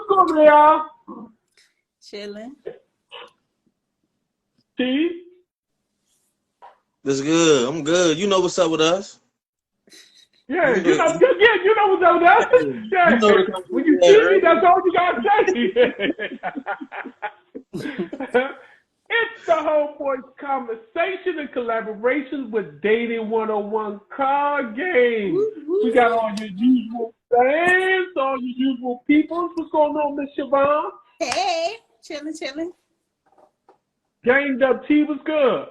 What's going on, y'all? Chilling. Steve? That's good. I'm good. You know what's up with us. Yeah, you know what's up with us. Yeah. You know the When you see me, that's all you gotta say. It's the Homeboys Conversation and collaboration with Dating 101 Card Game. We got all your usual fans, all your usual people. What's going on, Miss Siobhan? Hey, chilling. Ganged up T was good.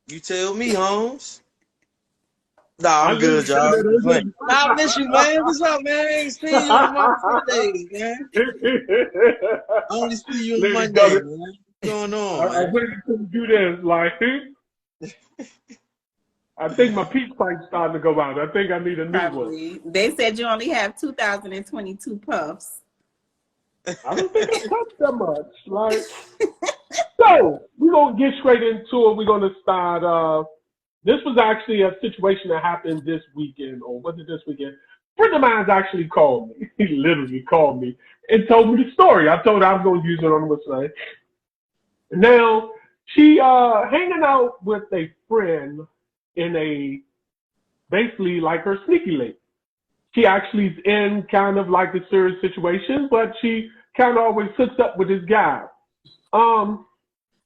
You tell me, Holmes. Nah, I'm good, say y'all. that. I miss you, man. What's up, man? I ain't seen you on my Fridays, man. I only see you on Monday, man. What's going on? I waited to do this. Like, I think my peak pipe's starting to go out. I think I need a new one. They said you only have 2,022 puffs. I don't think I touched that much. Like, so we're gonna get straight into it. We're gonna start. This was actually a situation that happened this weekend, or was it this weekend? A friend of mine actually called me. He literally called me and told me the story. I told her I was gonna use it on the website. Now she hanging out with a friend in a basically like her sneaky link. She actually is in kind of like a serious situation, but she kind of always hooks up with this guy.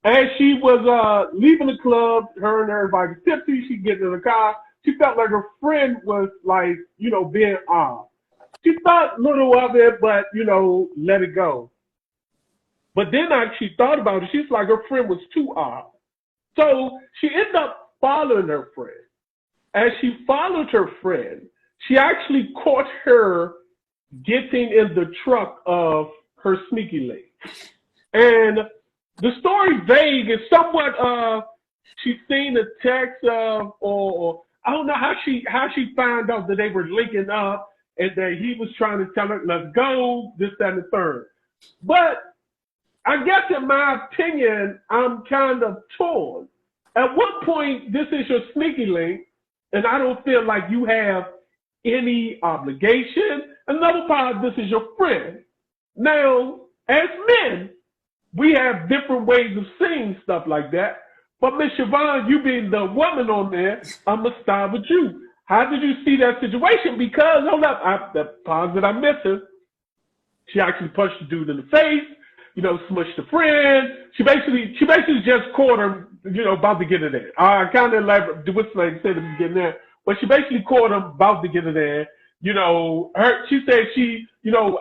As she was leaving the club, her and everybody tipsy, she gets in the car. She felt like her friend was like, being odd. She thought little of it, but, let it go. But then she thought about it. She's like, her friend was too odd. So she ended up following her friend. As she followed her friend, she actually caught her getting in the truck of her sneaky link. And the story vague is somewhat she's seen a text or I don't know how she found out that they were linking up and that he was trying to tell her, let's go, this, that, and the third. But I guess in my opinion, I'm kind of torn. At what point this is your sneaky link and I don't feel like you have any obligation. Another part, this is your friend. Now, as men, we have different ways of seeing stuff like that. But Miss Siobhan, you being the woman on there, I'm going to start with you. How did you see that situation? Because, hold up, the part that I'm missing, she actually punched the dude in the face, smushed the friend. She basically just caught him, about to get in there. I kind of elaborate what's like said at the beginning there, but she basically caught him about to get in there. She said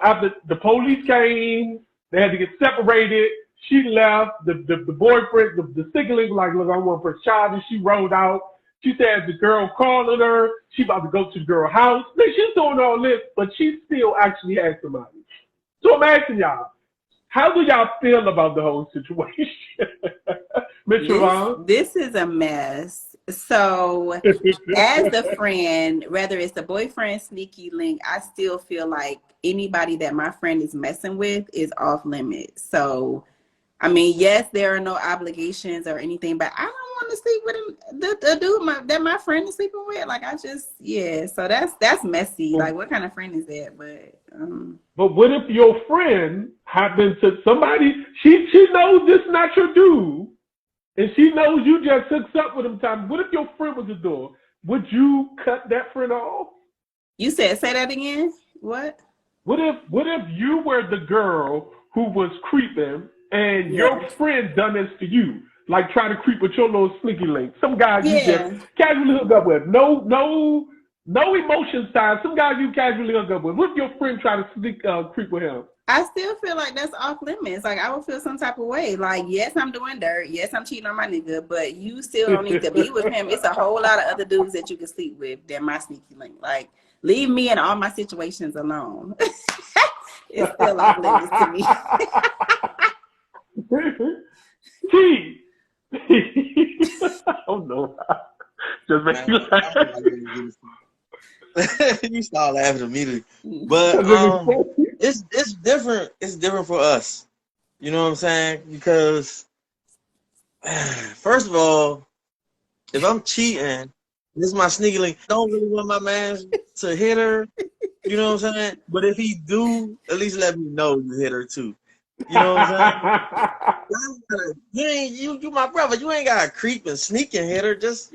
after the police came, they had to get separated. She left. The boyfriend, the singling was like, look, I want for a child, and she rolled out. She said the girl calling her. She about to go to the girl's house. Now, she's doing all this, but she still actually has somebody. So I'm asking y'all, how do y'all feel about the whole situation? Ms. Siobhan? This is a mess. So as the friend, whether it's the boyfriend sneaky link, I still feel like anybody that my friend is messing with is off limits. So, I mean, yes, there are no obligations or anything, but I don't want to sleep with him, the dude that my friend is sleeping with. Like, so that's messy. Like, what kind of friend is that? But what if your friend happened to somebody, she knows this not your dude, and she knows you just hooked up with him time. What if your friend was the door? Would you cut that friend off? You said, say that again? What? What if you were the girl who was creeping and your friend done this to you? Like try to creep with your little sneaky link. Some guys you just casually hook up with. No emotions tied. Some guys you casually hook up with. What if your friend try to creep with him? I still feel like that's off limits. Like I would feel some type of way. Like, yes, I'm doing dirt. Yes, I'm cheating on my nigga, but you still don't need to be with him. It's a whole lot of other dudes that you can sleep with than my sneaky link. Like, leave me and all my situations alone. It's still off limits to me. Oh no. Just make you laugh. You start laughing immediately. But it's different. It's different for us. You know what I'm saying? Because first of all, if I'm cheating This is my sneaky link. Don't really want my man to hit her. You know what I'm saying? But if he do, at least let me know you hit her too. You know what I'm saying? You my brother. You ain't got to creep and sneak and hit her. Just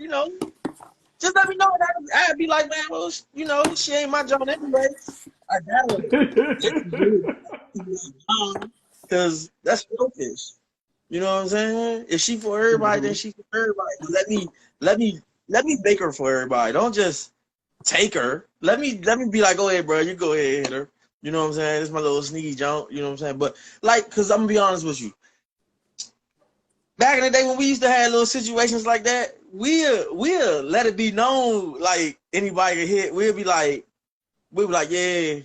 just let me know. I'd be like, man, well, she ain't my John anyway. I gotta because that's selfish. You know what I'm saying? If she for everybody, then she for everybody. Let me make her for everybody. Don't just take her. Let me be like, go ahead, bro. You go ahead and hit her. You know what I'm saying? It's my little sneaky jump. You know what I'm saying? But cause I'm gonna be honest with you. Back in the day when we used to have little situations like that, we'll let it be known like anybody can hit. We'll be like, yeah,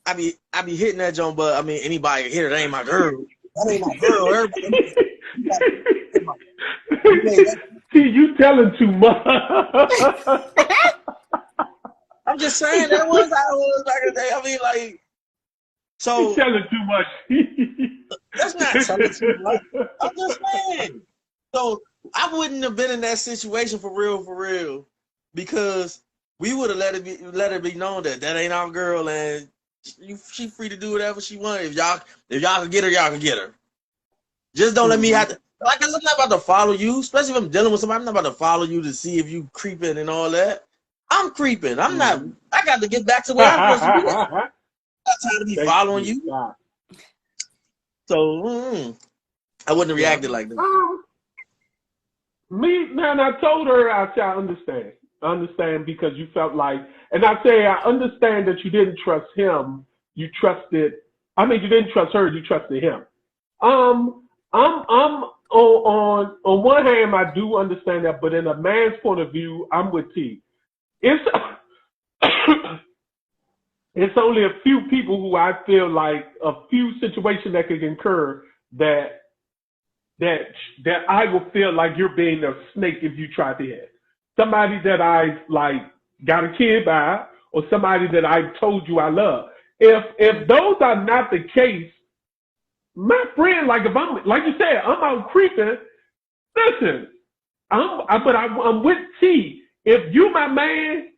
I be hitting that jump, but I mean anybody can hit her. That ain't my girl. That ain't my girl. Everybody. See, you telling too much. I'm just saying that was how it was back in the day. I mean, like, so you telling too much. That's not telling too much. I'm just saying. So I wouldn't have been in that situation for real, because we would have let it be known that ain't our girl, and she free to do whatever she wants. If y'all can get her, y'all can get her. Just don't let me have to. Like, I'm not about to follow you, especially if I'm dealing with somebody. I'm not about to follow you to see if you creeping and all that. I'm creeping. I'm not. I got to get back to where I'm supposed to be. I'm not trying to be following you. So I wouldn't have reacted like that. Man, I told her, I said, I understand. I understand because you felt like, and I say, I understand that you didn't trust him. You didn't trust her. You trusted him. I'm on one hand, I do understand that, but in a man's point of view, I'm with T. It's it's only a few people who I feel like a few situations that could occur that I will feel like you're being a snake if you try to hit. Somebody that I like got a kid by, or somebody that I told you I love. If those are not the case, my friend, like if I'm like you said, I'm out creeping. Listen, I'm with T. If you my man,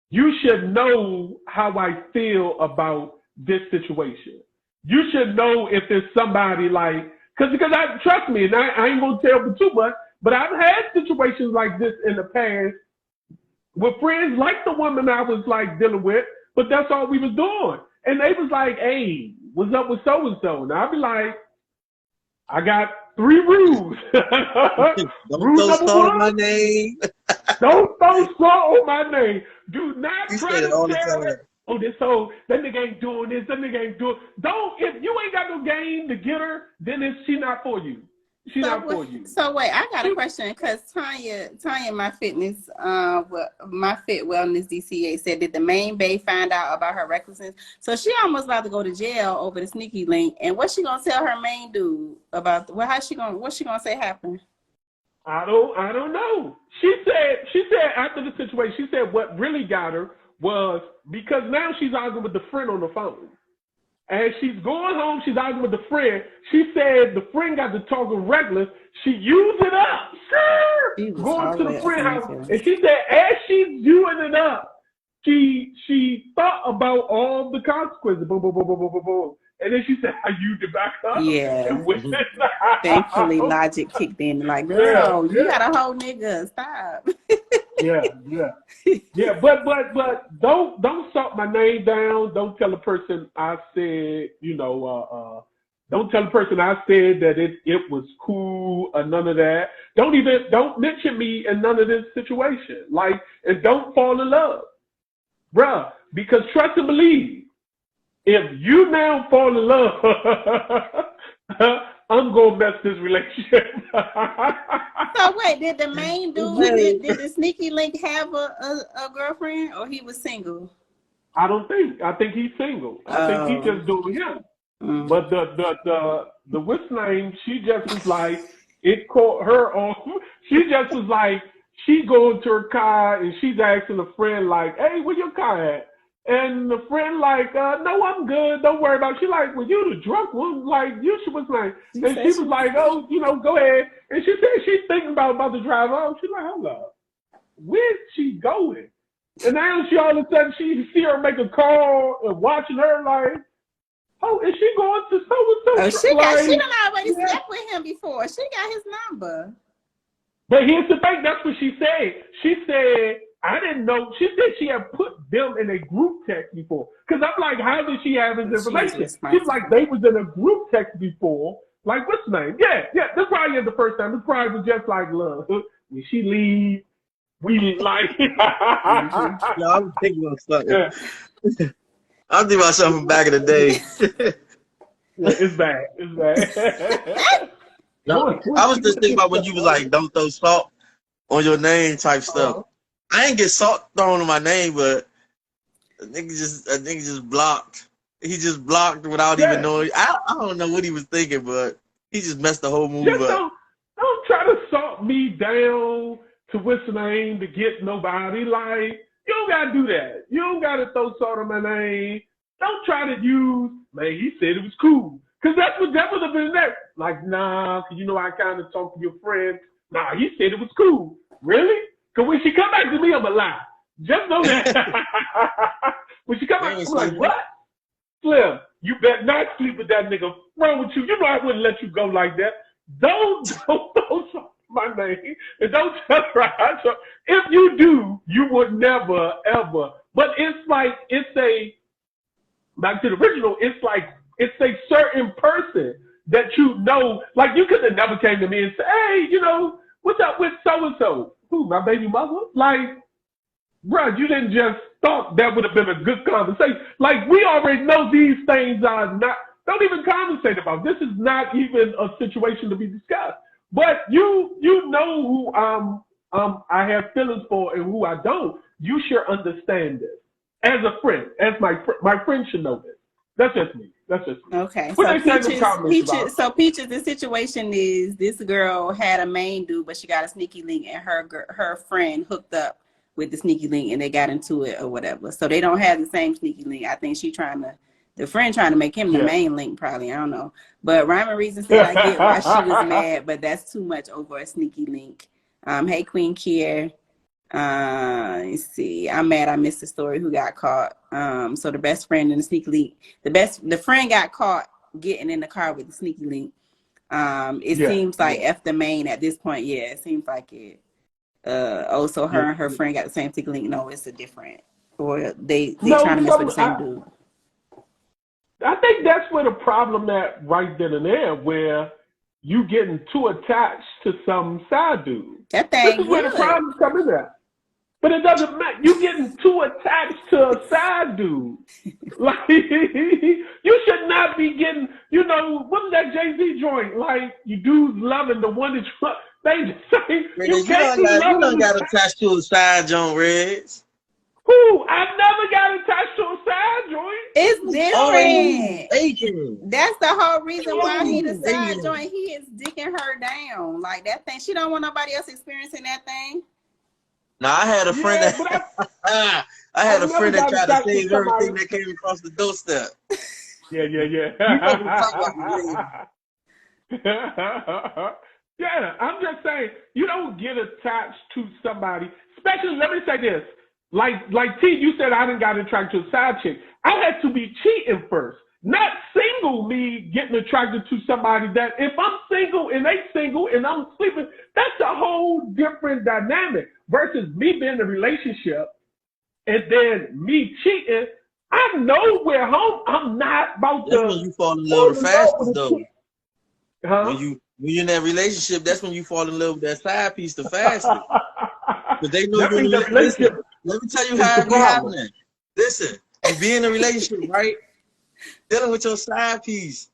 you should know how I feel about this situation. You should know if there's somebody like, because I trust me, and I ain't gonna tell you too much, but I've had situations like this in the past with friends like the woman I was like dealing with, but that's all we was doing. And they was like, hey, what's up with so-and-so? And I'd be like, I got 3 rules. Rule number 1, my name. Don't throw salt on my name. Do not You try said it to all the tell time. it. Oh, that nigga ain't doing this, that nigga ain't doing. If you ain't got no game to get her, then she not for you. She's not for you. So wait, I got a question because Tanya, my fitness, my Fit Wellness DCA said, did the main bae find out about her recklessness? So she almost about to go to jail over the sneaky link. And what's she gonna tell her main dude about? What's she gonna say happened? I don't know. She said after the situation, she said what really got her was because now she's arguing with the friend on the phone. As she's going home, she's arguing with the friend. She said the friend got to talking reckless. She used it up, sir. Going to the friend house, and she said as she's using it up, she thought about all the consequences. Boom, boom, boom, boom, boom, boom, boom. And then she said, I used it back up. Yeah. Thankfully, logic kicked in. Like, girl, you got a whole nigga. Stop. Yeah. But don't salt my name down. Don't tell the person I said, don't tell the person I said that it was cool or none of that. Don't mention me in none of this situation. Like, and don't fall in love, bruh. Because trust and believe. If you now fall in love, I'm gonna mess this relationship. So wait, did the main dude, did the sneaky link have a girlfriend, or he was single? I think he's single. I think he's just doing him. But the what's name? She just was like, it caught her off. She just was like, she going to her car and she's asking a friend like, hey, where your car at? And the friend like, no, I'm good. Don't worry about it. She like, well, you the drunk one. Like, you was like, and she was like, oh, go ahead. And she said she's thinking about to drive off. She's like, hold up. where's she going? And now she all of a sudden she see her make a call and watching her like, oh, is she going to so and so? Oh, she done already yeah. slept with him before. She got his number. But here's the thing, that's what she said. She said, I didn't know. She said she had put them in a group text before. Because I'm like, how did she have his information? She's like, they was in a group text before. Like, what's the name? Yeah. That's probably the first time. This probably was just like, look, when she leave, we like. Yo, I'm thinking about something. Yeah. I'm thinking about something from back in the day. Yeah, it's bad. It's bad. No, I was just thinking about when you was like, don't throw salt on your name type stuff. I ain't get salt thrown on my name, but a nigga just blocked. He just blocked without even knowing. I don't know what he was thinking, but he just messed the whole move up. Don't try to salt me down to what's the name to get nobody. Like, you don't gotta do that. You don't gotta throw salt on my name. Don't try to use, man, he said it was cool. Cause that would have been that. Like, nah, cause you know I kind of talked to your friend. Nah, he said it was cool. Really? Cause when she come back to me, I'm a lie. Just know that. When she come back, I'm like, what? Slim, you better not sleep with that nigga. What's wrong with you? You know I wouldn't let you go like that. Don't my name and don't tell her. So if you do, you would never ever. But it's like back to the original. It's like it's a certain person that you know. Like you could have never came to me and said, "Hey, you know, what's up with so and so? Who, my baby mother?" Like, bruh, you didn't just thought that would have been a good conversation. Like we already know these things are not. Don't even conversate about. This is not even a situation to be discussed. But you know who I have feelings for and who I don't. You should understand this as a friend, as my friend should know this. That's just me. Okay. So Peaches, the situation is this girl had a main dude, but she got a sneaky link, and her friend hooked up with the sneaky link, and they got into it or whatever. So they don't have the same sneaky link. I think the friend trying to make him the main link, probably. I don't know. But rhyme and reason said I get why she was mad, but that's too much over a sneaky link. Hey, Queen Kier. Let's see. I'm mad I missed the story who got caught. So the best friend in the sneaky link, the friend got caught getting in the car with the sneaky link. It seems like F the main at this point. Yeah, it seems like it. Also her and her friend got the same sneaky link. No, it's a different, or they trying to mess with the same dude. I think that's where the problem at right then and there, where you getting too attached to some side dude. That thing this is where the problems come in at. But it doesn't matter. You getting too attached to a side dude. Like you should not be getting. You know what's that Jay-Z joint? Like you dudes loving the one that they just say you don't got attached to a side joint, Reds. Who? I never got attached to a side joint. It's different. That's the whole reason why he the side joint. He is dicking her down like that thing. She don't want nobody else experiencing that thing. Now I had a friend I had a friend that tried to save everything that came across the doorstep. Yeah. Yeah, I'm just saying you don't get attached to somebody. Especially, let me say this. Like T, you said I didn't got attracted to a side chick. I had to be cheating first. Not single me getting attracted to somebody that if I'm single and they single and I'm sleeping, that's a whole different dynamic versus me being in a relationship and then me cheating. I know we're home. I'm not about to. That's when you fall in love the fastest though. When you're in that relationship, that's when you fall in love with that side piece the fastest. But they know you're in a relationship. Let me tell you how it be happening. Listen, you be in a relationship, right? Dealing with your side piece.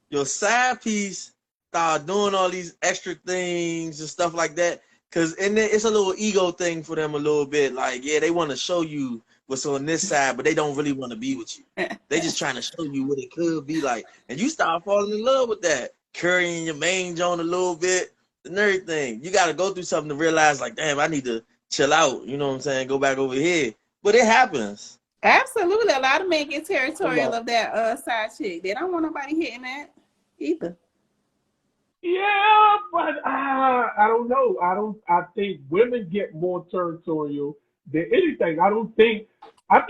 Your side piece start doing all these extra things and stuff like that. Cause it's a little ego thing for them a little bit. Like, yeah, they want to show you what's on this side, but they don't really want to be with you. They just trying to show you what it could be like. And you start falling in love with that. Currying your main joint a little bit and everything. You got to go through something to realize, like, damn, I need to chill out. You know what I'm saying? Go back over here. But it happens. Absolutely. A lot of men get territorial of that side chick. They don't want nobody hitting that either. Yeah, but I don't know. I think women get more territorial than anything. I don't think. I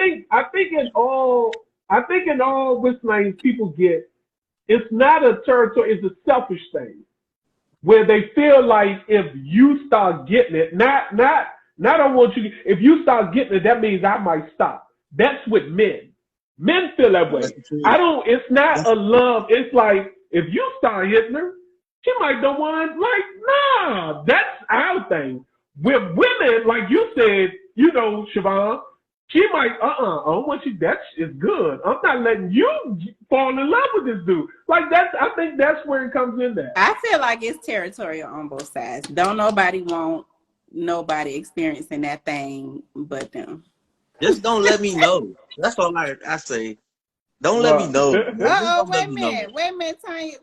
think in all. I think in all this lanes, people get. It's not a territory. It's a selfish thing where they feel like if you start getting it, not I want you. If you start getting it, that means I might stop. That's with men. Men feel that way. That's the truth. I don't. It's not That's a love. It's like if you start hitting her, she might don't want. Like nah, that's our thing. With women, like you said, Siobhan, she might. I don't want you. That is good. I'm not letting you fall in love with this dude. Like that's. I think that's where it comes in there. I feel like it's territorial on both sides. Don't nobody want nobody experiencing that thing but them. just don't let me know. That's all I say. Don't let me Right. know. Just Oh, don't let wait a me know. minute. Wait a minute.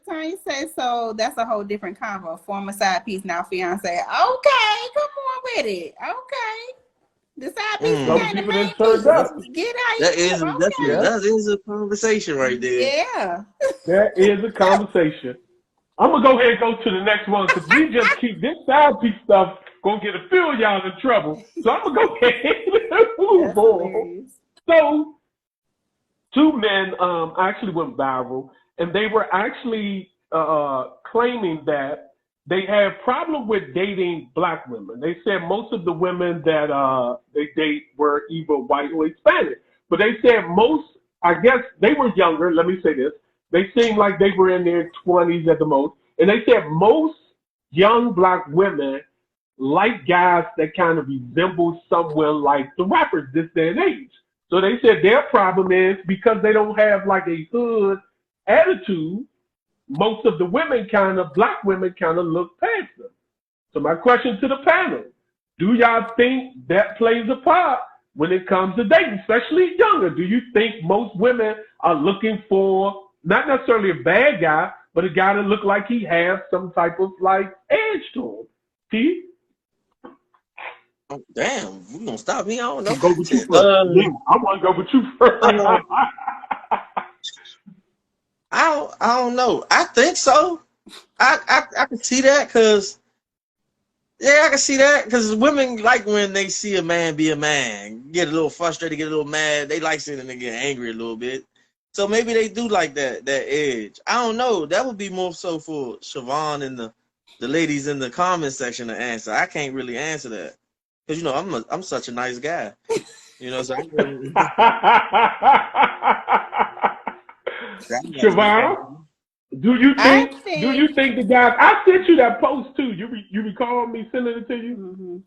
Tanya says so. That's a whole different convo. Former side piece, now fiance. Okay, come on with it. Okay. The side piece Some became the people main done turned piece. up. Get out That your is okay. definitely Yeah, that is a conversation right there. Yeah. that is a conversation. I'm gonna go ahead and go to the next one because we just keep this side piece stuff gonna get a few of y'all in trouble. So I'm gonna go ahead and move That's on. hilarious. So two men actually went viral, and they were actually claiming that they had problem with dating black women. They said most of the women that they date were either white or Hispanic, but they said most. I guess they were younger. Let me say this: they seemed like they were in their 20s at the most, and they said most young black women like guys that kind of resemble someone like the rappers this day and age. So they said their problem is because they don't have like a hood attitude, most of the black women kind of look past them. So my question to the panel, do y'all think that plays a part when it comes to dating, especially younger? Do you think most women are looking for not necessarily a bad guy, but a guy that look like he has some type of like edge to him? T? Oh, damn, you gonna stop me? I don't know. To go with you first. Yeah, I want to go with you first. Uh, I don't know. I think so. I can see that because yeah, I can see that because women like when they see a man be a man, get a little frustrated, get a little mad. They like seeing them get angry a little bit. So maybe they do like that edge. I don't know. That would be more so for Siobhan and the ladies in the comment section to answer. I can't really answer that because I'm such a nice guy. So I really, Siobhan, do you I think think the guys? I sent you that post too. You recall me sending it to you? mhm.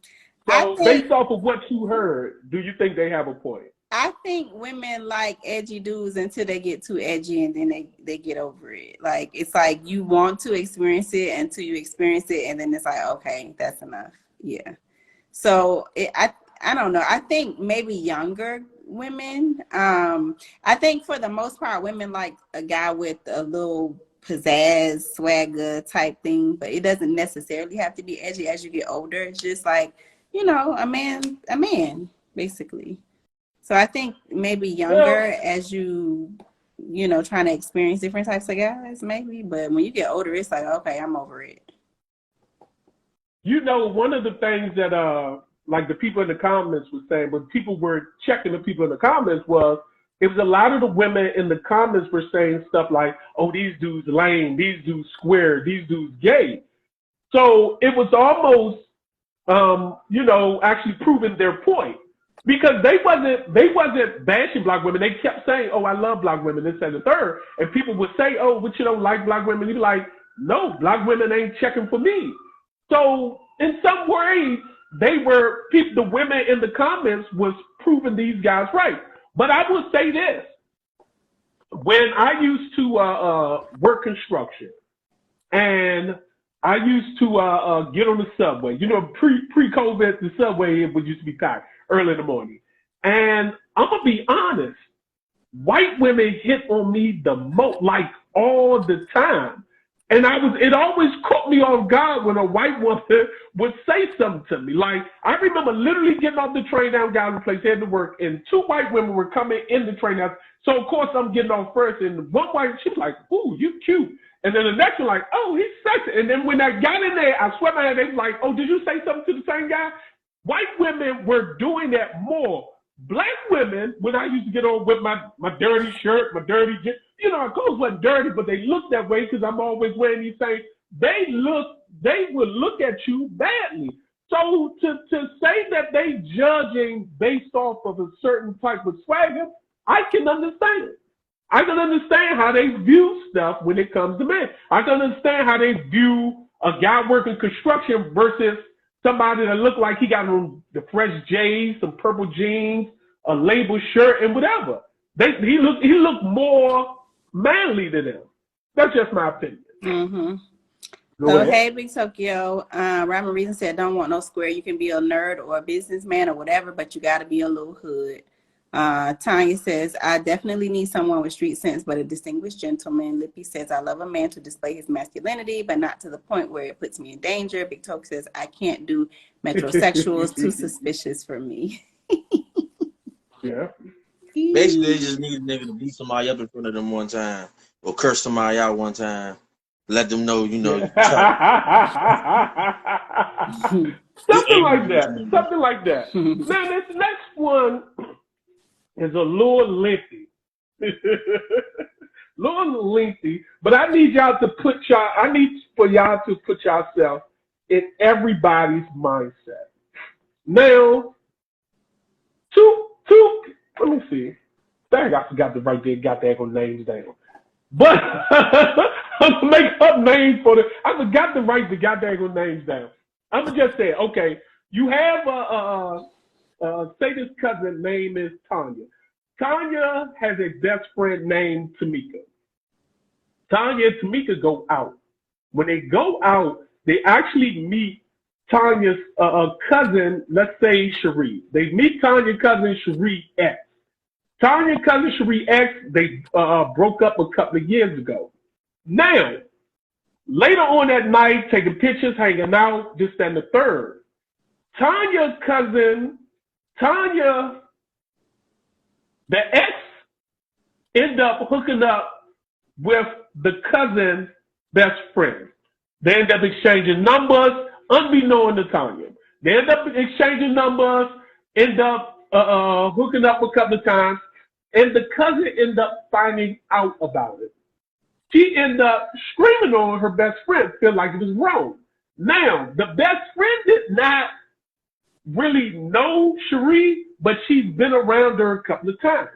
I So think based off of what you heard, do you think they have a point? I think women like edgy dudes until they get too edgy and then they get over it. Like it's like you want to experience it until you experience it and then it's like, okay, that's enough. Yeah. So I don't know. I think maybe younger women. I think for the most part, women like a guy with a little pizzazz, swagger type thing, but it doesn't necessarily have to be edgy as you get older. It's just like, a man, basically. So I think maybe Well, younger as trying to experience different types of guys, maybe. But when you get older, it's like, okay, I'm over it. one of the things that like the people in the comments were saying, but people were checking the people in the comments was it was a lot of the women in the comments were saying stuff like, "Oh, these dudes lame, these dudes square, these dudes gay." So it was almost, actually proving their point because they wasn't bashing black women. They kept saying, "Oh, I love black women," this and the third, and people would say, "Oh, but you don't like black women." You'd be like, "No, black women ain't checking for me." So in some ways, the women in the comments was proving these guys right. But I will say this: when I used to work construction, and I used to get on the subway. Pre-COVID, the subway it would used to be packed early in the morning. And I'm gonna be honest, white women hit on me the most, like all the time. And it always caught me off guard when a white woman would say something to me. Like, I remember literally getting off the train down Gallery Place, heading to work, and two white women were coming in the train house. So, of course, I'm getting off first, and one white, she was like, "Ooh, you cute." And then the next one like, oh, he's sexy. And then when I got in there, I swear my hand, they was like, oh, did you say something to the same guy? White women were doing that more. Black women, when I used to get on with my dirty shirt, my dirty, our clothes wasn't dirty, but they look that way because I'm always wearing these things. They would look at you badly. So to say that they judging based off of a certain type of swagger, I can understand it. I can understand how they view stuff when it comes to men. I can understand how they view a guy working construction versus somebody that looked like he got on the fresh J's, some purple jeans, a label shirt, and whatever. He looked more manly than them. That's just my opinion. Mm-hmm. So, hey, Big Tokyo, Rhyme and Reason said, don't want no square. You can be a nerd or a businessman or whatever, but you got to be a little hood. Tanya says, I definitely need someone with street sense, but a distinguished gentleman. Lippy says, I love a man to display his masculinity, but not to the point where it puts me in danger. Big Toke says, I can't do metrosexuals, too suspicious for me. Yeah. Basically, they just need a nigga to beat somebody up in front of them one time or curse somebody out one time. Let them know, Something like that. Something like that. Now, this next one is a little lengthy. Little lengthy, but I need y'all to for y'all to put yourself in everybody's mindset. Now, two, let me see. Dang, I forgot to write their goddamn names down. But I'm gonna make up names for the. I forgot to write the goddamn names down. I'm gonna just say, okay, you have say this cousin name is Tanya. Tanya has a best friend named Tamika. Tanya and Tamika go out. When they go out, they actually meet Tanya's cousin, let's say Cherie. They meet Tanya's cousin Cherie X. Tanya's cousin Cherie X, they broke up a couple of years ago. Now, later on that night, taking pictures, hanging out, this, and the third. Tanya's cousin, the ex, end up hooking up with the cousin's best friend. They end up exchanging numbers, unbeknown to Tanya. They end up exchanging numbers, end up hooking up a couple of times, and the cousin end up finding out about it. She end up screaming on her best friend, feel like it was wrong. Now, the best friend did not really know Cherie, but she's been around her a couple of times.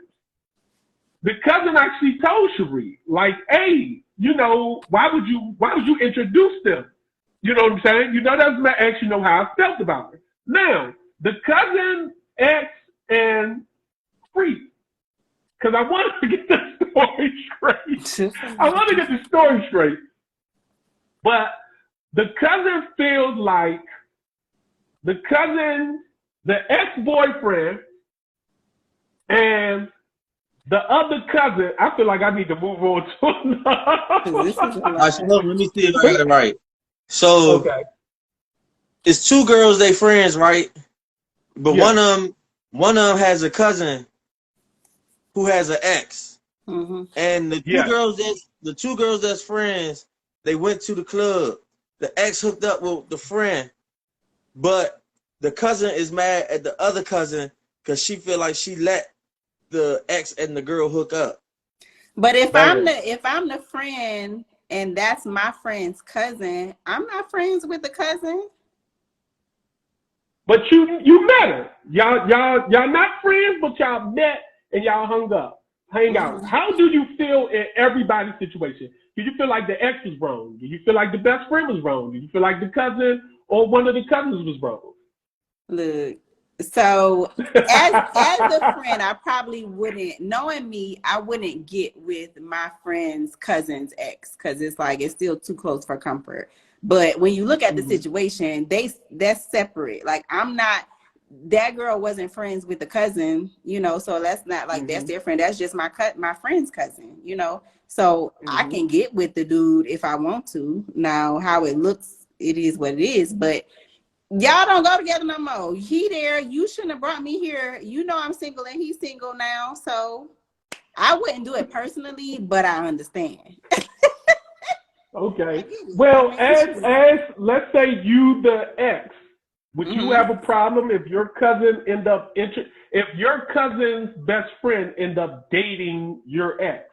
The cousin actually told Cherie, like, hey, why would you introduce them? You know what I'm saying? That's my ex, how I felt about her. Now, the cousin, ex, and Freak, because I wanted to get the story straight. But the cousin feels like the ex-boyfriend, and the other cousin, I feel like I need to move on to let me see if I got it right. So, okay. It's two girls, they friends, right? But one of them has a cousin who has an ex. Mm-hmm. And the two girls that's friends, they went to the club. The ex hooked up with the friend, but the cousin is mad at the other cousin because she feel like she let the ex and the girl hook up. But if I'm the friend and that's my friend's cousin, I'm not friends with the cousin. But you met her. Y'all not friends, but y'all met and y'all hung out. How do you feel in everybody's situation? Do you feel like the ex was wrong? Do you feel like the best friend was wrong? Do you feel like the cousin or one of the cousins was wrong? Look, so as a friend, I probably wouldn't, knowing me, I wouldn't get with my friend's cousin's ex because it's still too close for comfort. But when you look at the situation, that's separate. Like, I'm not, that girl wasn't friends with the cousin, so that's not like that's different. That's just my friend's cousin, So I can get with the dude if I want to. Now, how it looks, it is what it is. But y'all don't go together no more. He there. You shouldn't have brought me here. I'm single and he's single now. So I wouldn't do it personally, but I understand. Okay. Well, as let's say you the ex, would you have a problem if your cousin if your cousin's best friend end up dating your ex,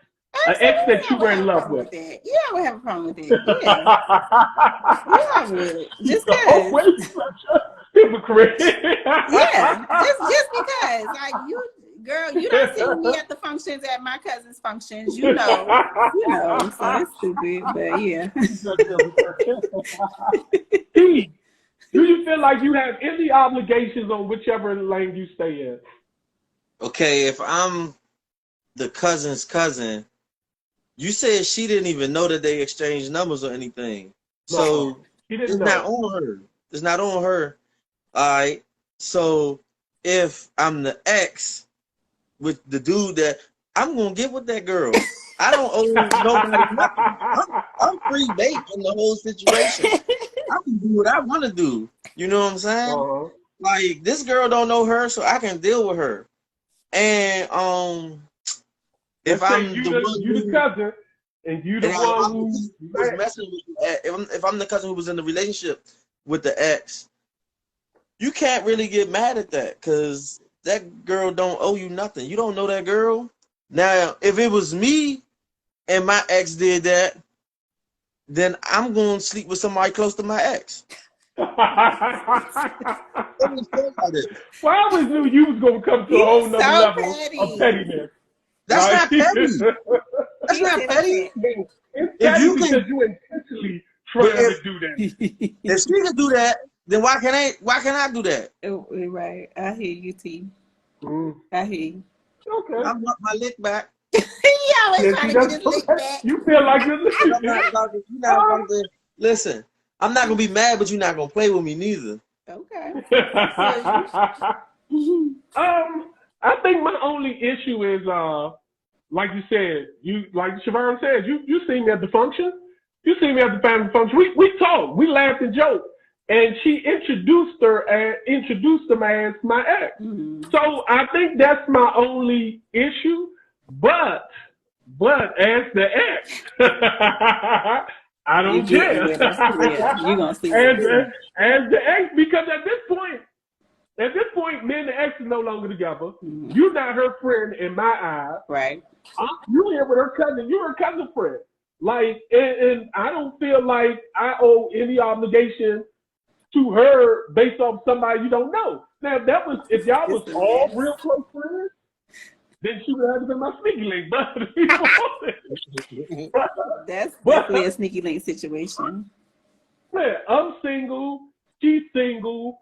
an ex that you were in love with? Yeah, I would have a problem with that. Yeah, yeah, I would. Just You're because. always such a hypocrite. Yeah, just because. Like you, girl, you don't see me at the functions at my cousin's functions. You know. So it's stupid, but yeah. Steve, do you feel like you have any obligations on whichever lane you stay in? Okay, if I'm the cousin's cousin, you said she didn't even know that they exchanged numbers or anything. So it's not on her. It's not on her. All right. So if I'm the ex with the dude that I'm gonna get with that girl. I don't owe nobody nothing. I'm free bait in the whole situation. I can do what I want to do. You know what I'm saying? Like this girl don't know her, so I can deal with her. And if I'm the cousin and you the one who was messing with, if I'm the cousin who was in the relationship with the ex, you can't really get mad at that because that girl don't owe you nothing. You don't know that girl. Now, if it was me and my ex did that, then I'm going to sleep with somebody close to my ex. Well, I always knew you was going to come to a whole nother level of pettiness. That's not petty. That's not petty. It's petty because you intentionally trying to do that. If she can do that, then why can't I do that? Right. I hear you, T. I hear you. Okay. I want my lick back. He always trying to get his lick back. You feel like you're not listen, I'm not going to be mad, but you're not going to play with me neither. Okay. I think my only issue is, like you said, like Siobhan said, you see me at the function. You see me at the family function. We talked, we laughed and joked, and she introduced them as my ex. So I think that's my only issue. But as the ex, I don't care. You're gonna sleep as the ex, because at this point, me and the ex is no longer together. You're not her friend in my eyes. Right. You here with her cousin. You're her cousin friend. Like, and I don't feel like I owe any obligation to her based off somebody you don't know. Now, if y'all was all real close friends, then she would have been my sneaky link. But that's definitely a sneaky link situation. Man, I'm single. She's single.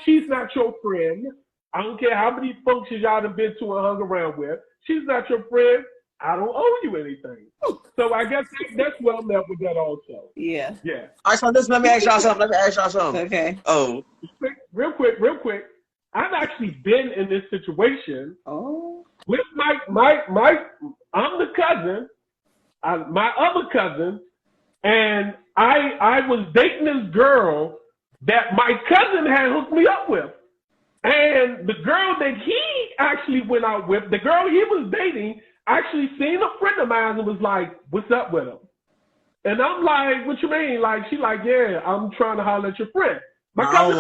She's not your friend. I don't care how many functions y'all have been to and hung around with. She's not your friend. I don't owe you anything. So I guess that's where I'm at with that also. Yeah. Yeah. All right, so let me ask y'all something. Okay. Oh. Real quick. I've actually been in this situation. With my I'm the cousin, my other cousin, and I was dating this girl that my cousin had hooked me up with. And the girl that he actually went out with, the girl he was dating, actually seen a friend of mine and was like, "What's up with him?" And I'm like, "What you mean?" Like, she like, "Yeah, I'm trying to holler at your friend." My cousin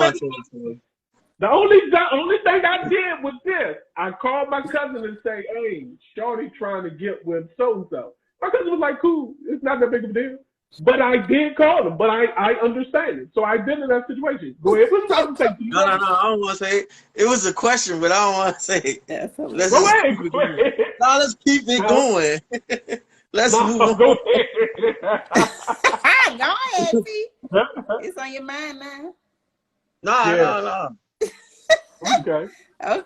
The only thing I did was this. I called my cousin and say, "Hey, shorty trying to get with so-and-so." My cousin was like, "Cool, it's not that big of a deal." But I did call him, but I understand it. So I've been in that situation. Go ahead. What was I No, I don't want to say it. It was a question, but I don't want to say it. Let's keep it going. Let's move on. Go ahead, T. It's on your mind now. No. Okay. So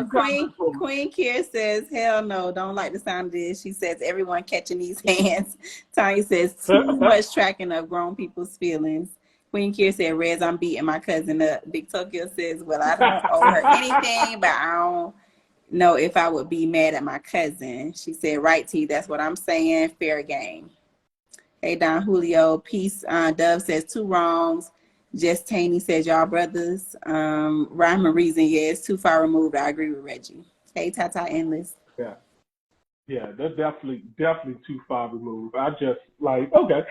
Queen Kier says, "Hell no, don't like the sound of this." She says, "Everyone catching these hands." Tanya says, "Too much tracking of grown people's feelings." Queen Kier said, "Rez, I'm beating my cousin up." Big Tokyo says, "Well, I don't owe her anything, but I don't know if I would be mad at my cousin." She said, "Right, T, that's what I'm saying. Fair game." Hey, Don Julio. Peace. Dove says, "Two wrongs." Just Taney says, "Y'all brothers." Rhyme and reason, yeah, it's too far removed. I agree with Reggie. Hey, Tata Endless. Yeah, they're definitely too far removed. I just like, okay.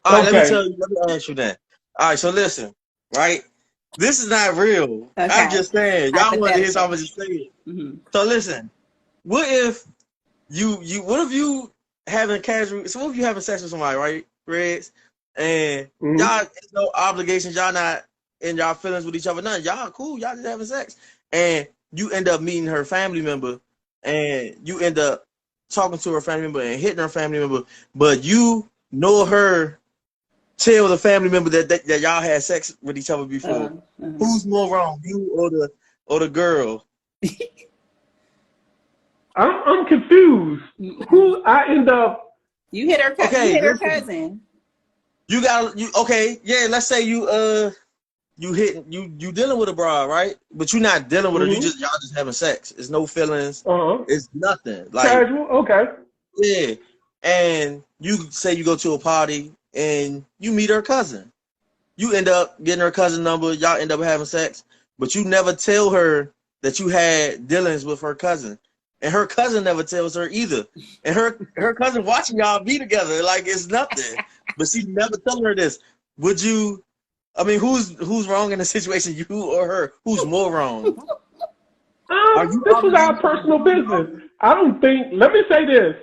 All right, Okay. let me ask you that. All right, so listen, right? This is not real. Okay. I'm just saying. Y'all want to hear something just say it. Mm-hmm. So listen, what if what if you having casual, so what if you having sex with somebody, right, Reds? And y'all has no obligations, y'all not in y'all feelings with each other, nothing. Y'all cool, y'all just having sex. And you end up meeting her family member and you end up talking to her family member and hitting her family member, but you know her tell the family member that y'all had sex with each other before. Who's more wrong, you or the girl? I'm confused. Who I end up? You hit her. Okay, you hit her cousin. You got you. Okay, yeah. Let's say you dealing with a broad, right? But you're not dealing with her. Y'all just having sex. It's no feelings. It's nothing. Like casual. Okay. Yeah, and you say you go to a party and you meet her cousin. You end up getting her cousin number. Y'all end up having sex, but you never tell her that you had dealings with her cousin, and her cousin never tells her either. And her cousin watching y'all be together like it's nothing, but she never telling her this. Would you? I mean, who's wrong in the situation, you or her? Who's more wrong? This is our personal business. I don't think. Let me say this.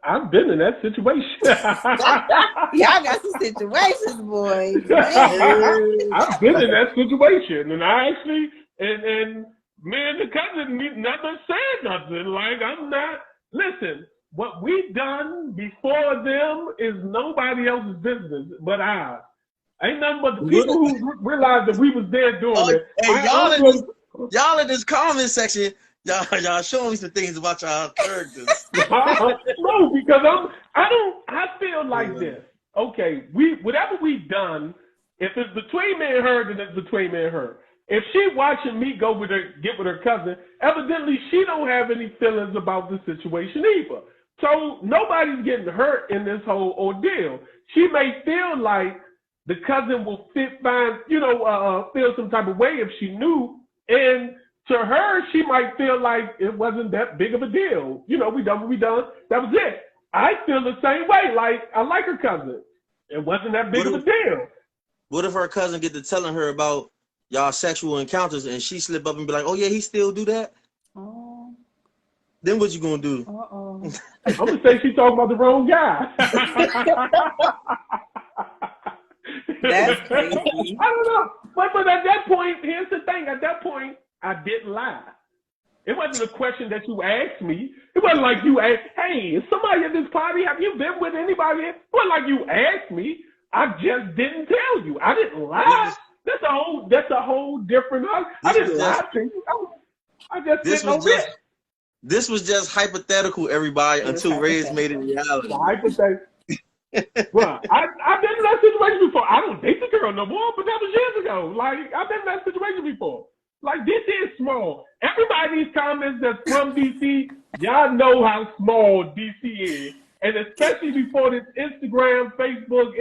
I've been in that situation. Y'all got some situations, boys. I've been in that situation, and I actually and me and the cousin never said nothing. Like I'm not. Listen, what we done before them is nobody else's business but ours. Ain't nothing but the people who realized that we was there doing it. Hey, y'all in this comment section, y'all showing me some things about y'all characters. No, because I feel like this. Okay, whatever we done, if it's between me and her, then it's between me and her. If she watching me get with her cousin, evidently she don't have any feelings about the situation either. So nobody's getting hurt in this whole ordeal. She may feel like the cousin will feel some type of way if she knew, and to her, she might feel like it wasn't that big of a deal. We done what we done. That was it. I feel the same way. Like, I like her cousin. It wasn't that big of a deal. What if her cousin get to telling her about y'all sexual encounters and she slip up and be like, oh, yeah, he still do that? Oh. Then what you gonna do? Uh-oh. I'm going to say she's talking about the wrong guy. That's crazy. I don't know. But at that point, here's the thing. At that point, I didn't lie. It wasn't a question that you asked me. It wasn't like you asked, hey, is somebody at this party? Have you been with anybody? It wasn't like you asked me. I just didn't tell you. I didn't lie. That's a whole different. I didn't lie to you. I just didn't know this. This was just hypothetical, everybody, until Reds made it reality. Hypothetical. Well, I've been in that situation before. I don't date the girl no more, but that was years ago. Like, I've been in that situation before. Like, this is small. Everybody in these comments that's from DC, y'all know how small DC is. And especially before this Instagram, Facebook,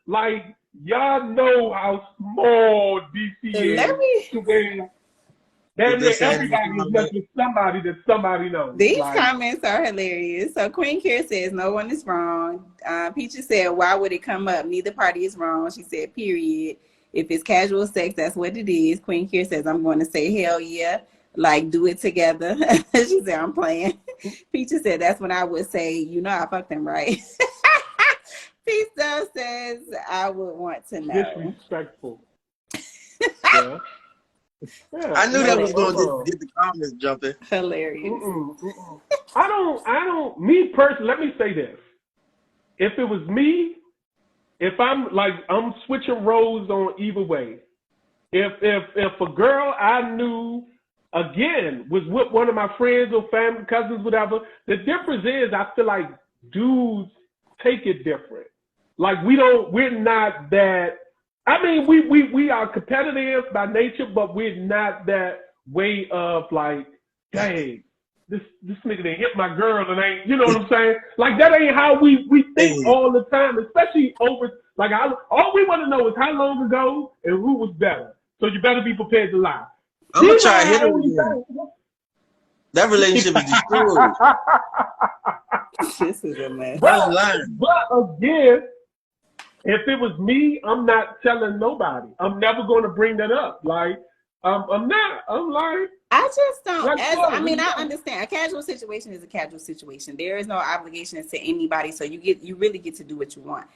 like, y'all know how small DC is. Everybody is messing somebody that somebody knows. These comments are hilarious. So Queen Kier says, no one is wrong. Peaches said, why would it come up? Neither party is wrong. She said, period. If it's casual sex, that's what it is. Queen Kier says, I'm going to say, hell yeah. Like, do it together. She said, I'm playing. Peaches said, that's when I would say, I fucked him, right? Peace Dove says, I would want to know. Disrespectful. Yeah. Yeah, I knew that was going to get the comments jumping. Hilarious. I don't, me personally, let me say this. If it was me, if I'm switching roles on either way. If a girl I knew, again, was with one of my friends or family, cousins, whatever, the difference is I feel like dudes take it different. Like, we're not that, I mean, we are competitive by nature, but we're not that way of like, dang, this nigga done hit my girl and ain't, you know what I'm saying? Like, that ain't how we think all the time, especially over, like, all we want to know is how long ago and who was better. So you better be prepared to lie. I'm going to try to hit her again. That relationship is destroyed. This is a mess. But again, If it was me, I'm not telling nobody. I'm never going to bring that up. Like, I'm not. I'm like, I just don't. like, I mean, I understand. A casual situation is a casual situation. There is no obligation to anybody, so you really get to do what you want.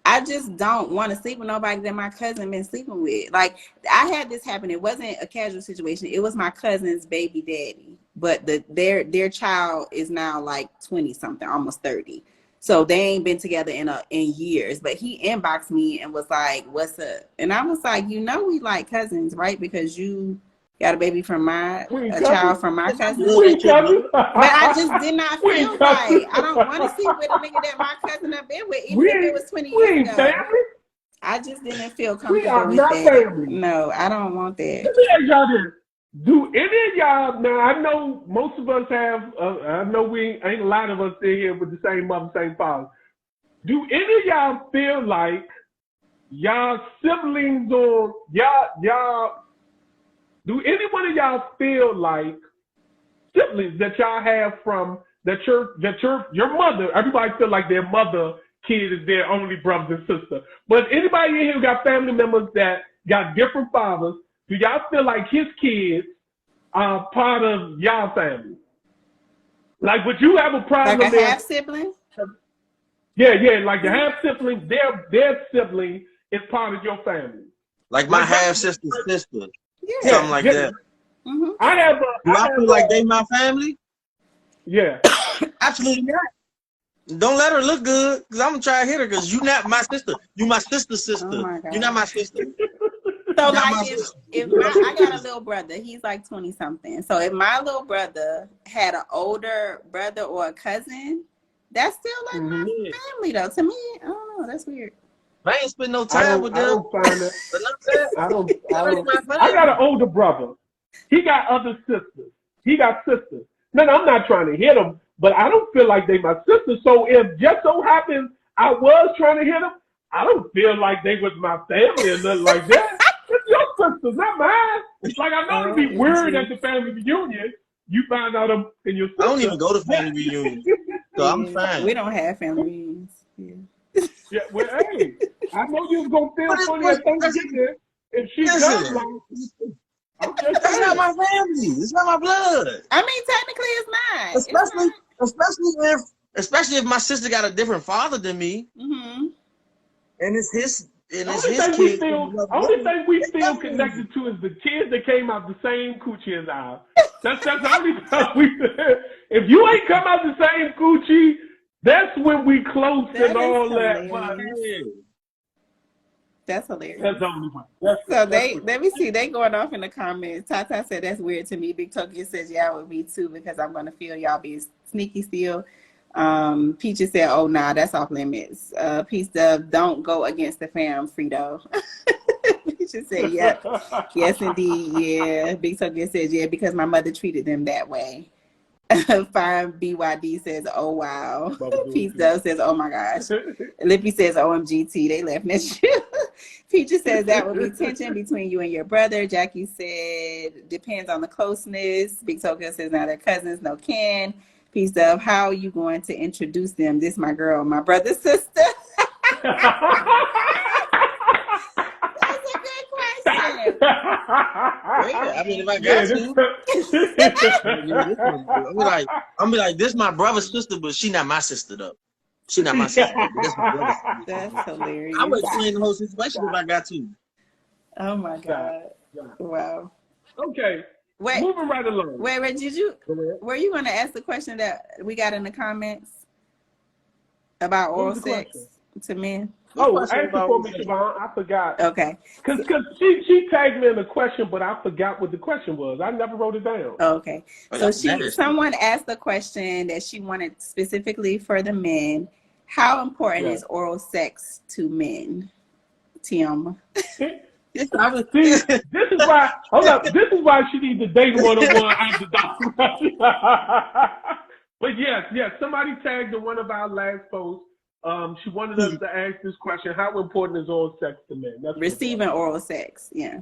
I just don't want to sleep with nobody that my cousin been sleeping with. Like, I had this happen. It wasn't a casual situation. It was my cousin's baby daddy, but their child is now like 20 something, almost 30. So they ain't been together in years. But he inboxed me and was like, "What's up?" And I was like, "You know, we like cousins, right? Because you got a baby from a child from my cousin." But I just did not feel right. I don't want to sleep with a nigga that my cousin have been with, even if it was 20 years ago. Family. I just didn't feel comfortable We are with not that. family. No, I don't want that. Let me ask y'all this. Do any of y'all, now I know most of us have, I know we ain't a lot of us in here with the same mother, same father. Do any of y'all feel like y'all siblings or y'all, do any one of y'all feel like siblings that y'all have from, that your mother, everybody feel like their mother kid is their only brother and sister. But anybody in here who got family members that got different fathers, do y'all feel like his kids are part of y'all family? Like, would you have a problem? Like a half sibling? Yeah, like the half sibling, their sibling is part of your family. Like my half sister's sister, Yeah. something like that. Mm-hmm. I feel like they my family? Yeah. Absolutely not. Don't let her look good, because I'm gonna try to hit her, because you not my sister. You my sister's sister. Oh You're not my sister. So like if I got a little brother, he's like 20 something. So if my little brother had an older brother or a cousin, that's still like my family though. To me, I don't know, that's weird. I ain't spend no time with them. I don't find it. I got an older brother. He got other sisters. He got sisters. No, I'm not trying to hit them, but I don't feel like they my sisters. So if just so happens I was trying to hit them, I don't feel like they was my family or nothing like that. It's your sisters, not mine. It's like, I know it'd be weird at the family reunion. You find out I'm in your sister. I don't even go to family reunions, so I'm fine. We don't have family reunions. Yeah, well, hey, I know you was gonna feel funny at Thanksgiving if she does like. That's not my family. It's not my blood. I mean, technically, it's not. Especially if my sister got a different father than me, and it's his. And it's his kid. Only thing we feel connected to is the kids that came out the same coochie as ours. That's the only time we. If you ain't come out the same coochie, that's when we close and all that. But, that's hilarious. That's the only one. Let me see. They going off in the comments. Tata said that's weird to me. Big Tokyo says yeah, it would be too, because I'm gonna feel y'all being sneaky still. Peaches said, "Oh nah, that's off limits." Peace Dove, don't go against the fam, Frito. Peaches said, "Yeah, yes indeed, yeah." Big Tokyo says, "Yeah, because my mother treated them that way." Fine BYD says, "Oh wow." Peace Dove says, "Oh my gosh." Lippy says, "OMGT, they laughing at you." Peaches says that would be tension between you and your brother. Jackie said, "Depends on the closeness." Big Tokyo says, "Now they're cousins, no kin." Piece of how are you going to introduce them? This my girl, my brother's sister. That's a good question. I mean, if I got to, I'm be like, this my brother's sister, but she not my sister though. She not my sister. That's my brother's sister. That's hilarious. I would explain the whole situation if I got to. Oh my God! Wow. Okay. Wait, moving right along. Wait, were you going to ask the question that we got in the comments about oral sex to men? Oh, ask it for me, Siobhan. I forgot. Okay. Because she tagged me in the question, but I forgot what the question was. I never wrote it down. Okay. So someone asked a question that she wanted specifically for the men. How important is oral sex to men? Tim. This is why. Hold up. This is why she needs to date 101 after doctor. But yes. Somebody tagged in one of our last posts. She wanted us to ask this question: how important is oral sex to men? That's receiving oral sex. Yeah.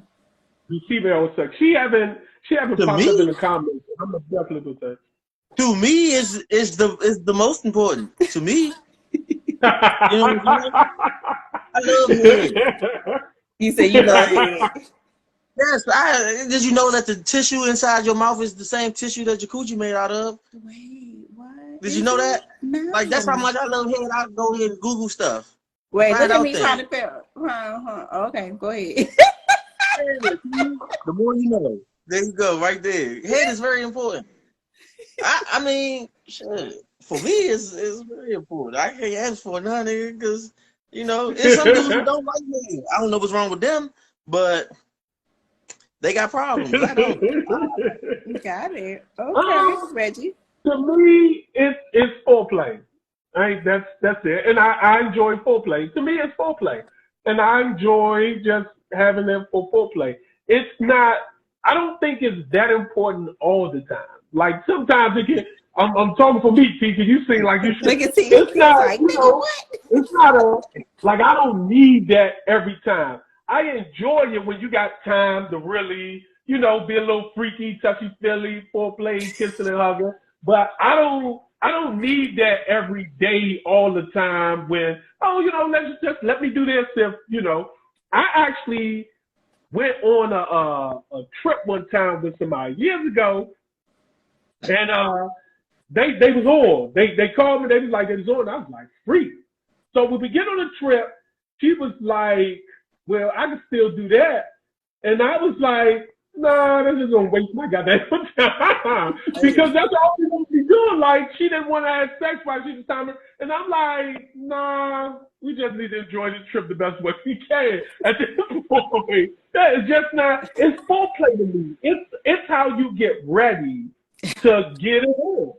Receiving oral sex. She haven't popped up in the comments. I'm definitely with that. To me, is the most important. To me. You know what I'm saying? love head. You said you love it. Yes, did you know that the tissue inside your mouth is the same tissue that your coochie made out of? Wait, what? Did you know that? No. Like, that's how much I love head. I go ahead and Google stuff. Wait, look at me things. trying to figure. Okay, go ahead. The more you know. There you go, right there. Head is very important. I mean, shit, for me, it's very important. I can't ask for none here because, you know, there's some dudes who don't like me. I don't know what's wrong with them, but they got problems. I don't. Got it. Okay, Reggie. To me, it's foreplay. That's it. And I enjoy foreplay. To me, it's foreplay. And I enjoy just having them for foreplay. It's not, I don't think it's that important all the time. Like sometimes it can, I'm talking for me, T, because you seem like you should. Look at T. It's not, like, you know, it's not like I don't need that every time. I enjoy it when you got time to really, you know, be a little freaky, touchy-feely, foreplay, kissing and hugging. But I don't need that every day, all the time. When you know, let me do this. If you know, I actually went on a trip one time with somebody years ago, and they was on. They called me. They was like, they was on. I was like, free. So when we get on the trip, she was like, well, I can still do that, and I was like, nah, that's just gonna waste my goddamn time because that's all we want to be doing. Like, she didn't want to have sex while she was timing, and I'm like, nah, we just need to enjoy the trip the best way we can. At this point, that is just not. It's foreplay to me. It's how you get ready to get it on.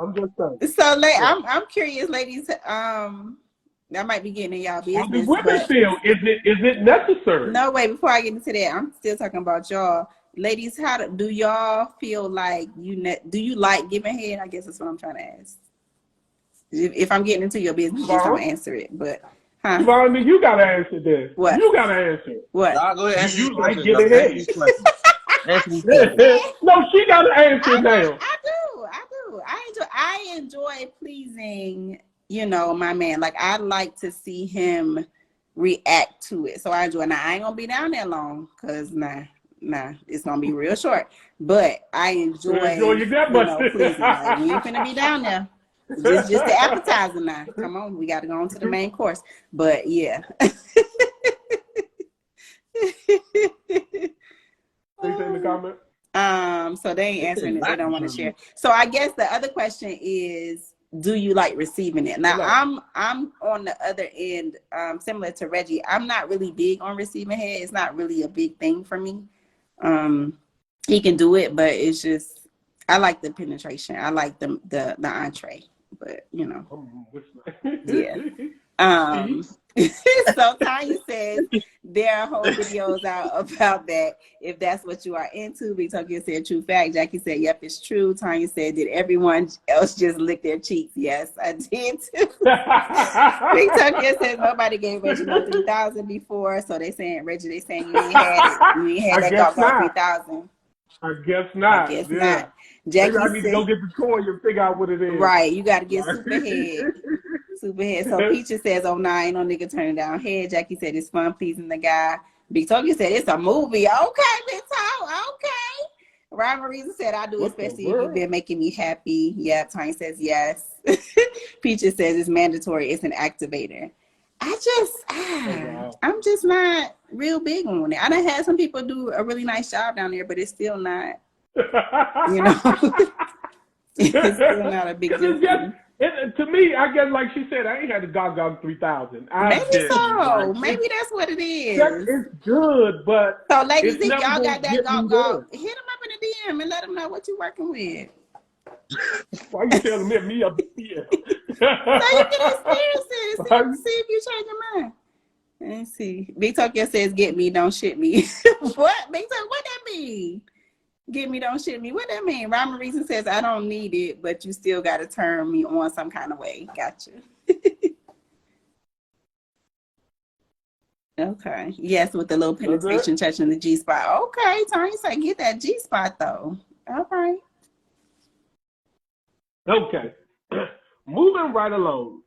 I'm just saying. So, I'm curious, ladies. I might be getting in y'all business. How do women feel? Is it necessary? No, wait. Before I get into that, I'm still talking about y'all, ladies. Do y'all feel like do you like giving head? I guess that's what I'm trying to ask. If I'm getting into your business, just don't answer it. But, Vonnie, you gotta answer this. What? You gotta answer it. What? I'll go ahead and answer you like giving head? Answer No, she gotta answer now. I do. I enjoy pleasing, you know, my man. Like, I like to see him react to it. So I enjoy it. Now, I ain't gonna be down there long because it's gonna be real short. But I enjoy pleasing. Like, we ain't finna be down there. Just the appetizer now. Come on, we gotta go on to the main course. But yeah. In the comment? So they ain't answering it. They don't want to share. So I guess the other question is, do you like receiving it? Now I'm on the other end, similar to Reggie. I'm not really big on receiving head. It's not really a big thing for me. He can do it, but it's just I like the penetration. I like the entree, but you know, yeah. So Tanya says there are whole videos out about that if that's what you are into. Victoria said true fact. Jackie said yep, it's true. Tanya said did everyone else just lick their cheeks? Yes, I did too. Victoria says nobody gave Reggie no 3,000 before, so they saying Reggie, they saying you ain't had it. You ain't had that golf 3,000. I guess not. Not. Jackie maybe I need to go get the toy and figure out what it is. Right, you got to get Superhead. Superhead. So Peaches says, oh, nah, ain't no nigga turning down head. Jackie said it's fun pleasing the guy. Victoria said it's a movie. Okay, Big Toe. Okay. Ryan Marisa said I do, especially if you've been making me happy. Yeah, Tanya says yes. Peaches says it's mandatory. It's an activator. I'm just not real big on it. I done had some people do a really nice job down there, but it's still not, you know, it's still not a big deal. To me, I guess, like she said, I ain't had the Gog 3000. Maybe so. Maybe that's what it is. It's good, but so, ladies, if y'all got that Gog, hit them up in the DM and let them know what you're working with. Why you telling me up here? So you can experience it. See if you change your mind. Let's see. Big Tokyo says, "Get me, don't shit me." What? Big Tokyo, what that mean? Get me, don't shit me. What that mean? Rhyme Reason says, "I don't need it, but you still got to turn me on some kind of way." Gotcha. Okay. Yes, with the little penetration touching the G spot. Okay, Tony said, "Get that G spot though." All right. Okay. Moving right along.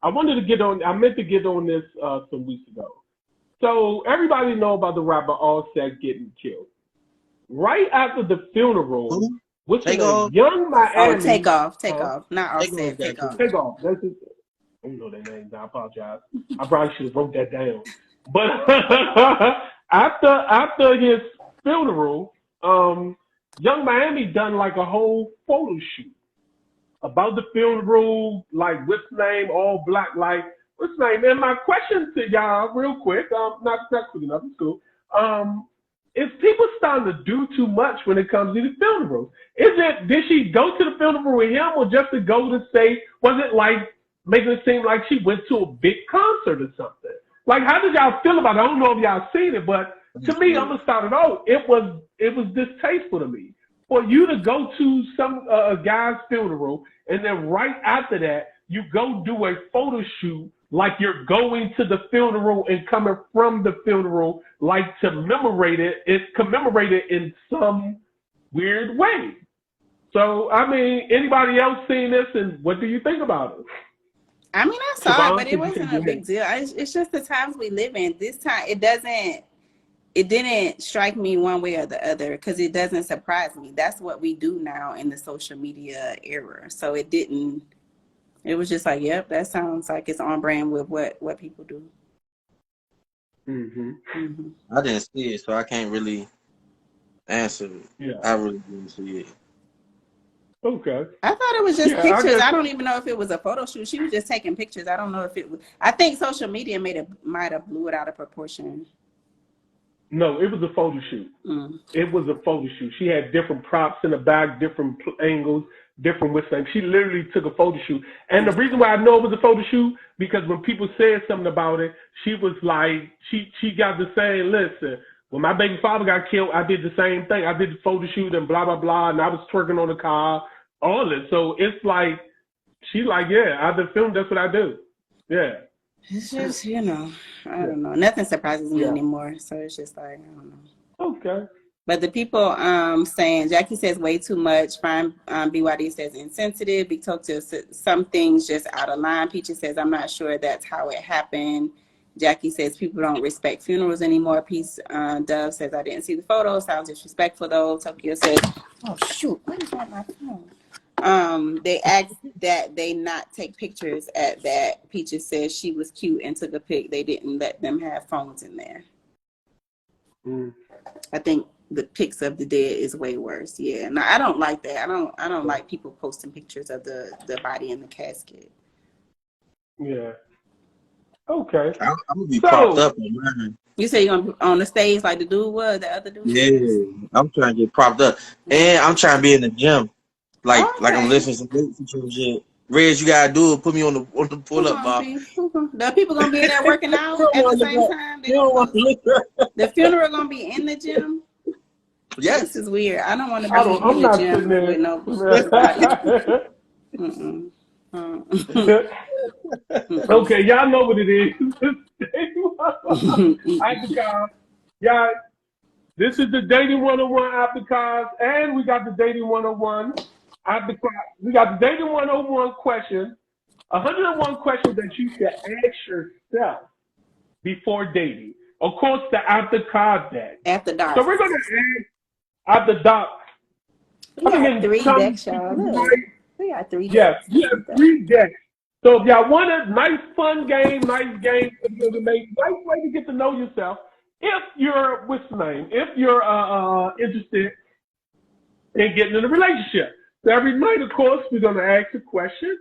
I meant to get on this some weeks ago. So everybody know about the rapper Offset getting killed. Right after the funeral, Who? what's her name? Takeoff? Young Miami. Oh, take off, not Takeoff Offset, got take off. Take off. That's it. I don't know their names. I apologize. I probably should have wrote that down. But after his funeral, Young Miami done like a whole photo shoot about the funeral, like what's name, all black, like what's name. And my question to y'all, real quick, not quick enough, it's cool. Is people starting to do too much when it comes to the funerals? Did she go to the funeral with him, or just to go to say, was it like making it seem like she went to a big concert or something? Like, how did y'all feel about it? I don't know if y'all seen it, but to me, I'm gonna start it out. It was distasteful to me for you to go to some a guy's funeral and then right after that you go do a photo shoot like you're going to the funeral and coming from the funeral, like to commemorate it in some weird way. So, I mean, anybody else seen this, and what do you think about it? I mean, I saw it, but it wasn't a big deal. It's just the times we live in. This time, it didn't strike me one way or the other because it doesn't surprise me. That's what we do now in the social media era. So it didn't. It was just like, yep, that sounds like it's on brand with what people do. I didn't see it, so I can't really answer it. Yeah. I really didn't see it. Okay. I thought it was just pictures. I don't even know if it was a photo shoot. She was just taking pictures. I don't know if it was. I think social media might have blew it out of proportion. No, it was a photo shoot. It was a photo shoot. She had different props in the back, different angles, different things. She literally took a photo shoot. And the reason why I know it was a photo shoot, because when people said something about it, she was like, she got to saying, listen, when my baby father got killed, I did the same thing. I did the photo shoot and blah, blah, blah, and I was twerking on the car, all this. So it's like, she's like, yeah, I did film, that's what I do. Yeah. It's just, I don't know. Nothing surprises me anymore. So it's just like, I don't know. Okay. But the people saying, Jackie says way too much. Fine, BYD says insensitive. Big Talk says some things just out of line. Peaches says, I'm not sure that's how it happened. Jackie says people don't respect funerals anymore. Peace. Dove says, I didn't see the photo. Sounds disrespectful though. Tokyo says, oh shoot, what is on my phone? They asked that they not take pictures at that. Peaches says she was cute and took a pic. They didn't let them have phones in there. I think the pics of the dead is way worse. Yeah, no, I don't like that. I don't like people posting pictures of the body in the casket. Yeah. Okay. I'm gonna be propped up on mine. You say you're gonna be on the stage like the dude was, the other dude? Yeah, I'm trying to get propped up, and I'm trying to be in the gym. Like I'm listening to some shit. Reg, you gotta do it. Put me on the pull up bar. The people gonna be in there working out at the same time. The funeral gonna be in the gym. Yes, this is weird. I don't want to be in the gym with no. Okay, y'all know what it is. Y'all, this is the Dating 101 after cars, and we got the Dating 101 after cars. We got the Dating 101 question, 101 questions that you should ask yourself before dating. Of course, the after cars deck. After dark. So we're gonna ask after dark. We got 3 decks, y'all. We got 3 decks. Yes, we have 3 decks. So if y'all want a nice, fun game, nice way to get to know yourself, if you're, if you're interested in getting in a relationship. So every night, of course, we're going to ask a question.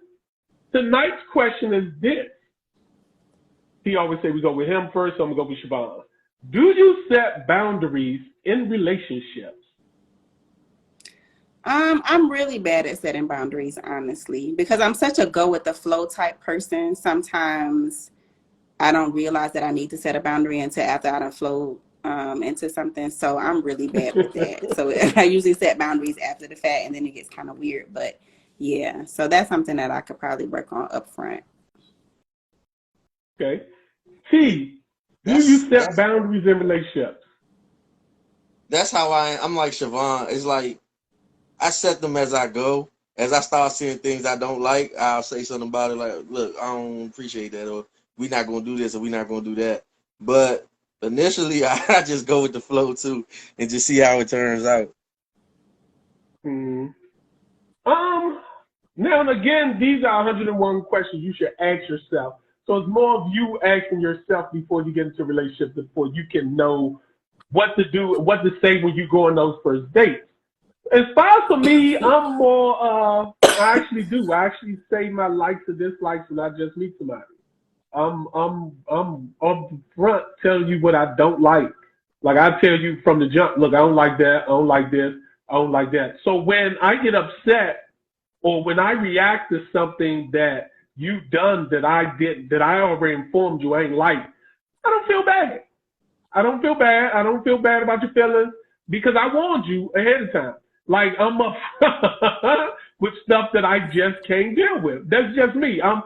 Tonight's question is this. He always say we go with him first, so I'm going to go with Siobhan. Do you set boundaries in relationships? I'm really bad at setting boundaries, honestly, because I'm such a go with the flow type person. Sometimes I don't realize that I need to set a boundary until after I done flow into something. So I'm really bad with that. So I usually set boundaries after the fact, and then it gets kind of weird. But yeah, so that's something that I could probably work on up front. Okay. T, do you set boundaries in relationships? That's how I'm like Siobhan. It's like I set them as I go. as I start seeing things I don't like, I'll say something about it like, look, I don't appreciate that, or we're not gonna do this, or we're not gonna do that. But initially, I just go with the flow too, and just see how it turns out. Now and again, these are 101 questions you should ask yourself. So it's more of you asking yourself before you get into a relationship, before you can know what to do, what to say when you go on those first dates. As far as for me, I'm more, I actually say my likes and dislikes when I just meet somebody. I'm on the front telling you what I don't like. Like I tell you from the jump, look, I don't like that, I don't like this, I don't like that. So when I get upset or when I react to something that you've done that I already informed you I ain't like, I don't feel bad. I don't feel bad about your feelings because I warned you ahead of time. Like I'm up with stuff that I just can't deal with. That's just me. I'm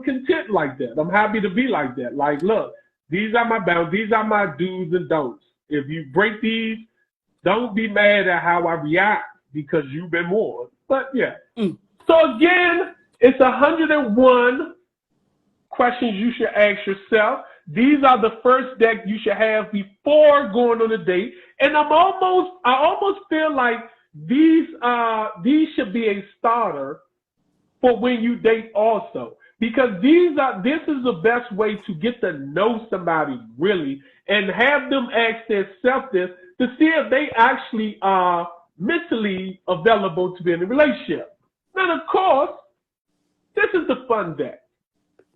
content like that. I'm happy to be like that. Like, look, these are my boundaries. These are my do's and don'ts. If you break these, don't be mad at how I react because you've been warned. But yeah. So again, it's 101 questions you should ask yourself. These are the first deck you should have before going on a date. And I almost feel like these should be a starter for when you date also. Because this is the best way to get to know somebody really and have them ask themselves this to see if they actually are mentally available to be in a relationship. Now, of course, this is the fun deck.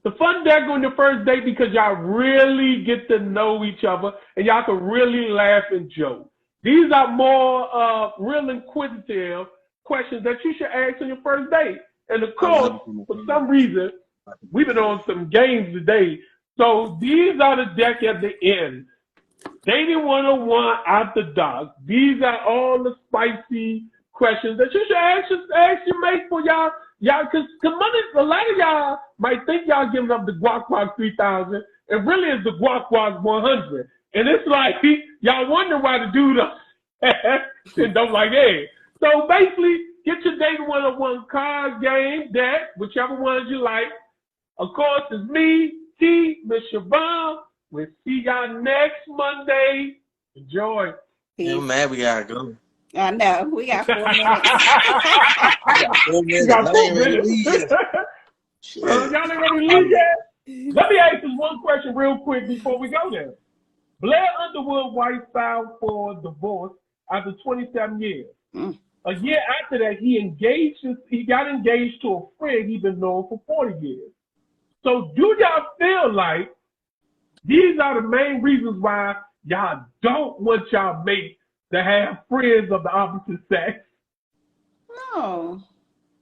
The fun deck on your first date because y'all really get to know each other and y'all can really laugh and joke. These are more real inquisitive questions that you should ask on your first date. And of course, for some reason, we've been on some games today. So these are the deck at the end. Dating 101 after dark. These are all the spicy questions that you should ask your mate for y'all. Y'all, cause money, a lot of y'all might think y'all giving up the guac 3000, and really it's the guac 100. And it's like y'all wonder why the dude and don't like it. So basically, get your dating 101 card game deck, whichever ones you like. Of course, it's me, T, Miss Siobhan. We'll see y'all next Monday. Enjoy. Yeah, man, we gotta go. I know. We got 4 minutes. We got 4 minutes. Y'all ain't ready to leave yet? Let me ask this one question real quick before we go there. Blair Underwood wife filed for divorce after 27 years. A year after that, he got engaged to a friend he'd been known for 40 years. So do y'all feel like these are the main reasons why y'all don't want y'all mate to have friends of the opposite sex? No,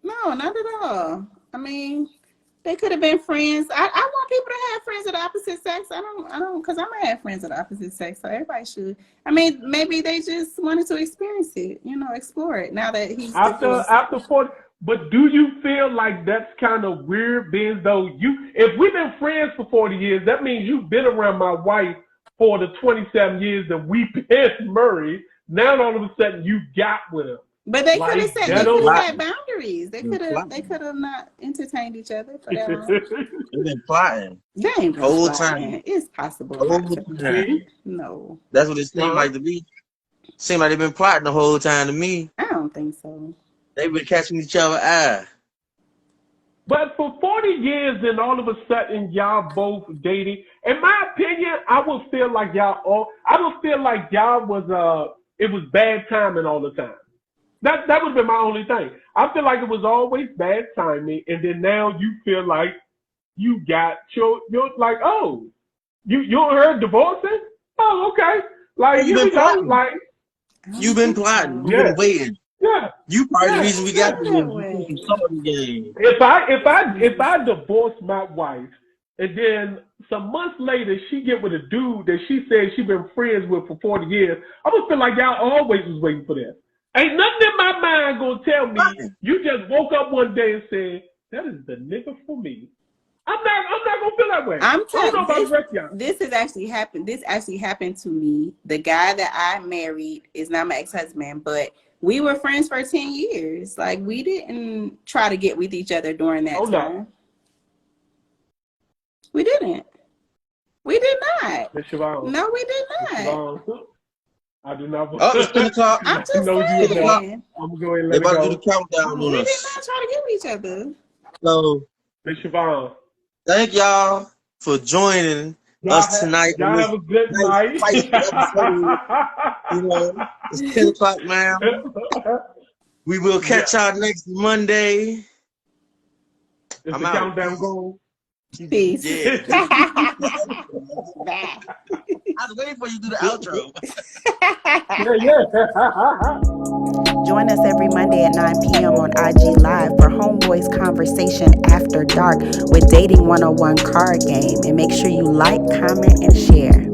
not at all. I mean, they could have been friends. I want people to have friends of the opposite sex. I don't, because I'm gonna have friends of the opposite sex, so everybody should. I mean, maybe they just wanted to experience it, explore it. Now that he's after 40. But do you feel like that's kind of weird, being though if we've been friends for 40 years, that means you've been around my wife for the 27 years that we've been married. Now all of a sudden you got with him. But they could have had boundaries. They could have not entertained each other for that long. They've been plotting. They ain't been whole plotting. time. It's possible. No. That's what it seemed like to me. Seemed like they've been plotting the whole time to me. I don't think so. They've been catching each other's eye. But for 40 years, then all of a sudden y'all both dating. In my opinion, I would feel like y'all was it was bad timing all the time. That would have been my only thing. I feel like it was always bad timing, and then now you feel like you got you're like, oh, you heard divorcing? Oh, okay. Like you've been plotting. Like you've been plotting. You've been waiting. Yeah. You part of the reason we got the game. If I divorce my wife and then some months later she get with a dude that she said she been friends with for 40 years, I would feel like y'all always was waiting for that. Ain't nothing in my mind gonna tell me you just woke up one day and said, that is the nigga for me. I'm not gonna feel that way. I'm telling you, this has actually happened. This actually happened to me. The guy that I married is not my ex-husband, but We were friends for 10 years. Like, we didn't try to get with each other during that time. No. We didn't. We did not. Miss Siobhan. No, we did not. Siobhan. I do not. Oh, it's 10 o'clock. I'm just No, saying. you not. I'm going to They let it about to do go. the countdown We on did us. not try to get with each other. So, Miss Siobhan. thank y'all for joining us tonight. Y'all have a good night. Spicy episode. You know, it's 10 o'clock now. We will catch y'all next Monday. Is I'm the out. countdown going? Peace. Yeah. Bye. I was waiting for you to do the outro. Yeah. Join us every Monday at 9 p.m. on IG Live for Homeboys Conversation After Dark with Dating 101 card game. And make sure you like, comment, and share.